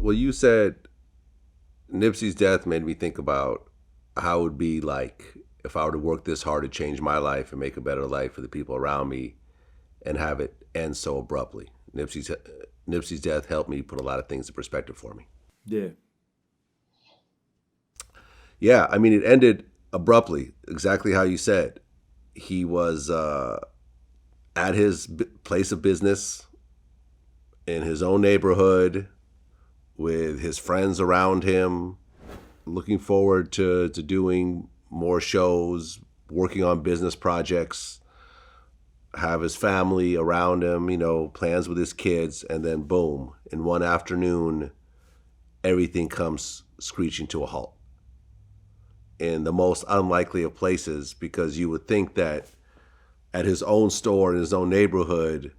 Well, you said Nipsey's death made me think about how it would be like if I were to work this hard to change my life and make a better life for the people around me and have it end so abruptly. Nipsey's death helped me put a lot of things in perspective for me. Yeah. Yeah, I mean, it ended abruptly, exactly how you said. He was at his place of business in his own neighborhood with his friends around him, looking forward to doing more shows, working on business projects, have his family around him, plans with his kids, and then boom, in one afternoon, everything comes screeching to a halt in the most unlikely of places because you would think that at his own store in his own neighborhood,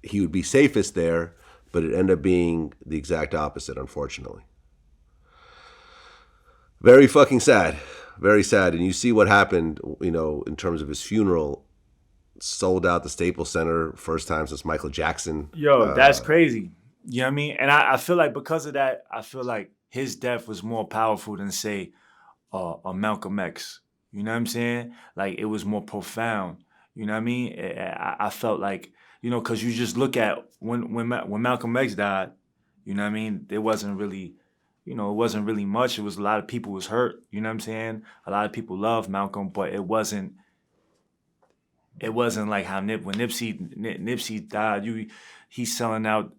he would be safest there, but it ended up being the exact opposite, unfortunately. Very fucking sad. Very sad. And you see what happened, in terms of his funeral. Sold out the Staples Center, first time since Michael Jackson. Yo, that's crazy. You know what I mean? And I feel like because of that, I feel like his death was more powerful than, say, a Malcolm X. You know what I'm saying? Like, it was more profound. You know what I mean? I felt like, because you just look at when Malcolm X died, you know what I mean? There wasn't really, it wasn't really much. It was a lot of people was hurt. You know what I'm saying? A lot of people loved Malcolm, but it wasn't like how when Nipsey died. He's selling out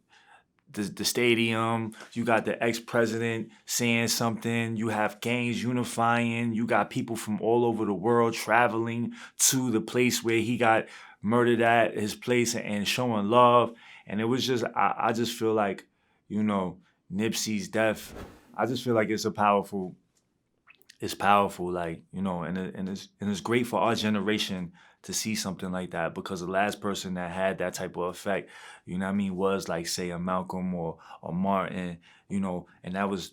the stadium. You got the ex-president saying something. You have gangs unifying. You got people from all over the world traveling to the place where he got murdered at, his place, and showing love. And it was just, I just feel like, Nipsey's death. I just feel like it's powerful, like, and it's great for our generation to see something like that, because the last person that had that type of effect, you know what I mean, was like, say, a Malcolm or Martin, and that was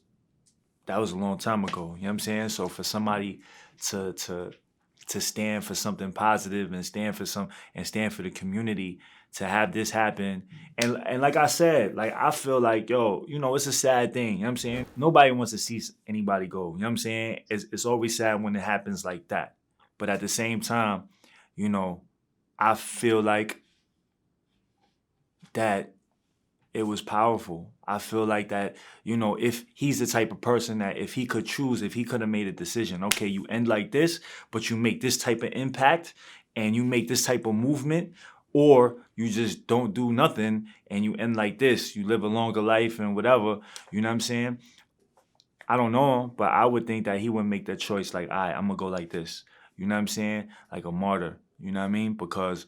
a long time ago. You know what I'm saying? So for somebody to stand for something positive and stand for the community, to have this happen. And like I said, like, I feel like, yo, it's a sad thing. You know what I'm saying? Nobody wants to see anybody go. You know what I'm saying? It's always sad when it happens like that. But at the same time, you know, I feel like that it was powerful. I feel like that, if he's the type of person that, if he could choose, if he could have made a decision, okay, you end like this, but you make this type of impact and you make this type of movement, or you just don't do nothing and you end like this, you live a longer life and whatever, you know what I'm saying? I don't know, but I would think that he would make that choice like, all right, I'm gonna go like this. You know what I'm saying? Like a martyr. You know what I mean? Because,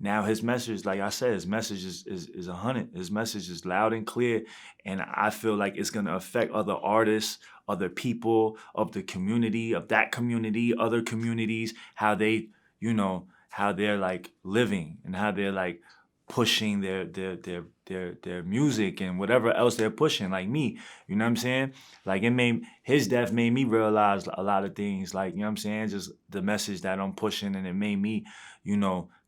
now his message, like I said, his message is 100. His message is loud and clear. And I feel like it's gonna affect other artists, other people of the community, of that community, other communities, how they're like living and how they're like pushing their music and whatever else they're pushing, like me. You know what I'm saying? Like, his death made me realize a lot of things, like, you know what I'm saying, just the message that I'm pushing, and it made me,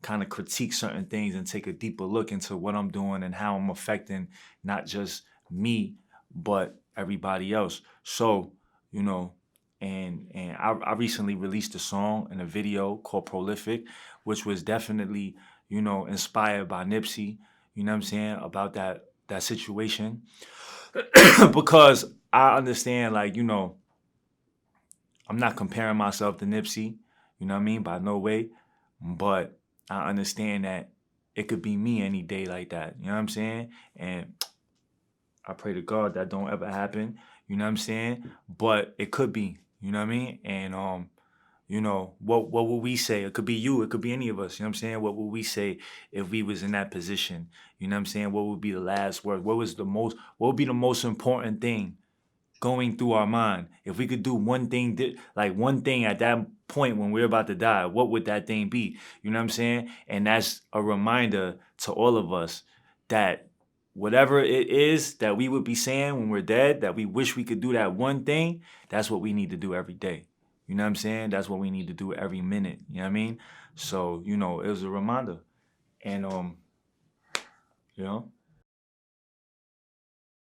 kind of critique certain things and take a deeper look into what I'm doing and how I'm affecting not just me but everybody else. So, you know, and I recently released a song and a video called Prolific, which was definitely, inspired by Nipsey, you know what I'm saying, about that situation. Because I understand, like, I'm not comparing myself to Nipsey, you know what I mean, by no way, but I understand that it could be me any day like that, you know what I'm saying? And I pray to God that don't ever happen, you know what I'm saying? But it could be, you know what I mean? And what would we say? It could be you, it could be any of us, you know what I'm saying? What would we say if we was in that position? You know what I'm saying? What would be the last word? What would be the most important thing going through our mind? If we could do one thing, like one thing at that point when we're about to die, what would that thing be? You know what I'm saying? And that's a reminder to all of us that whatever it is that we would be saying when we're dead, that we wish we could do that one thing, that's what we need to do every day. You know what I'm saying? That's what we need to do every minute. You know what I mean? So, it was a reminder. And, you know,